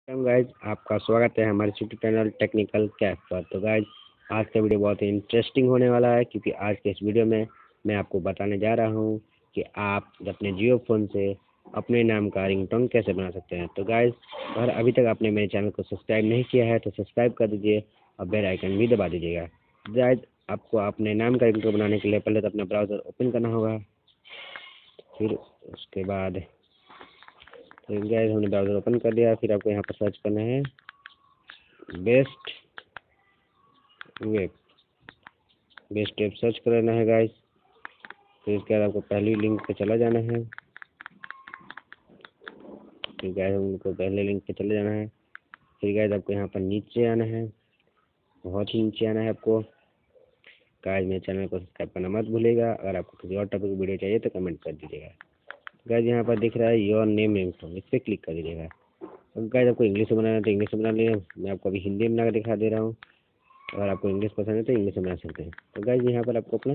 Guys आपका स्वागत है हमारे यूट्यूब चैनल टेक्निकल कैफ पर। तो गाइज आज का वीडियो बहुत ही इंटरेस्टिंग होने वाला है, क्योंकि आज के इस वीडियो में मैं आपको बताने जा रहा हूं कि आप अपने जियो फ़ोन से अपने नाम का रिंगटोन कैसे बना सकते हैं। तो गाइज अगर अभी तक आपने मेरे चैनल को सब्सक्राइब नहीं किया है तो सब्सक्राइब कर दीजिए और बेल आइकन भी दबा दीजिएगा। गाइज आपको अपने नाम का रिंगटोन बनाने के लिए पहले तो अपना ब्राउज़र ओपन करना होगा, फिर उसके बाद गाइस हमने ब्राउज़र ओपन कर लिया। फिर आपको यहाँ पर सर्च करना है बेस्ट वेब सर्च करना है गाइस। फिर इसके बाद आपको पहली लिंक पे चला जाना है। फिर गाइस हमको पहले लिंक पे चले जाना है। फिर गाइस आपको यहाँ पर नीचे आना है, बहुत ही नीचे आना है आपको। गाइस मेरे चैनल को सब्सक्राइब करना मत भूलिएगा। अगर आपको किसी और टॉपिक की वीडियो चाहिए तो कमेंट कर दीजिएगा। गाइस यहाँ पर दिख रहा है योर नेम रिंगटोन, इस पर क्लिक कर दीजिएगा। अब गाइस आपको इंग्लिश में बनाना है तो इंग्लिश में बना लिया। मैं आपको अभी हिंदी में बना कर दिखा दे रहा हूँ। अगर आपको इंग्लिश पसंद है तो इंग्लिश में बना सकते हैं। तो गाइस यहाँ पर आपको अपना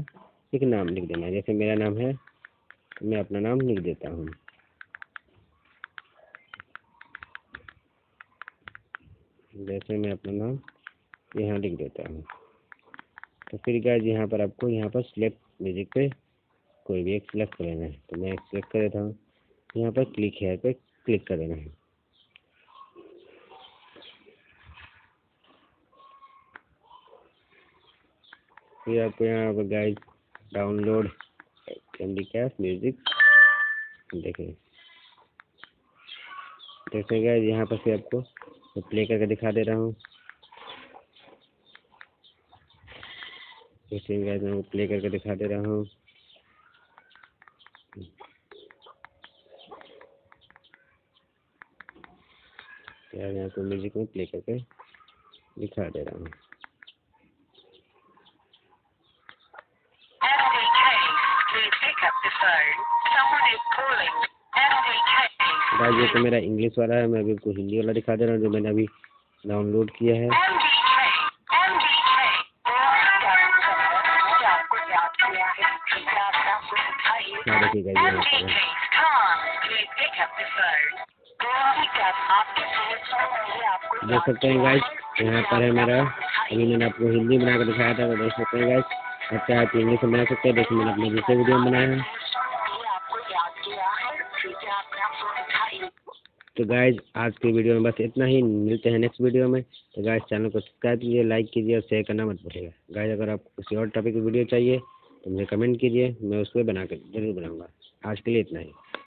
एक नाम लिख देना है। जैसे मेरा नाम है तो मैं अपना नाम लिख देता हूँ। जैसे मैं अपना नाम यहाँ लिख देता हूँ। तो फिर गाइस यहाँ पर आपको यहाँ पर सिलेक्ट म्यूजिक पे कोई भी एक सिलेक्ट कर लेना है। तो मैं एक सिलेक्ट कर देता हूँ। यहाँ पर क्लिक हेयर पे क्लिक कर देना है। फिर आपको यहाँ पर guys download candy crush music देखें। जैसे गाइस यहाँ पर फिर आपको प्ले करके दिखा दे रहा हूँ। जैसे गाइस मैं प्ले करके दिखा दे रहा हूँ। यार यहाँ को म्यूजिक में प्ले करके दिखा दे रहा हूँ। गाइस ये तो मेरा इंग्लिश वाला है। मैं अभी आपको हिंदी वाला दिखा दे रहा हूँ जो मैंने अभी डाउनलोड किया है। देखिए गाइस देख सकते हैं गाइस यहाँ पर है मेरा। अभी मैंने आपको हिंदी बना कर दिखाया था, तो देख सकते हैं गाइस। अच्छा आप इंग्लिश में बना सकते हैं। देखिए मैंने अपने दूसरे वीडियो में बनाया है। तो गाइज आज की वीडियो में बस इतना ही। मिलते हैं नेक्स्ट वीडियो में। तो गाइज चैनल को सब्सक्राइब कीजिए, लाइक कीजिए और शेयर करना मत भूलिएगा। गाइज अगर आपको किसी और टॉपिक की वीडियो चाहिए तो मुझे कमेंट कीजिए, मैं उस पर बना कर जरूर बनाऊँगा। आज के लिए इतना ही।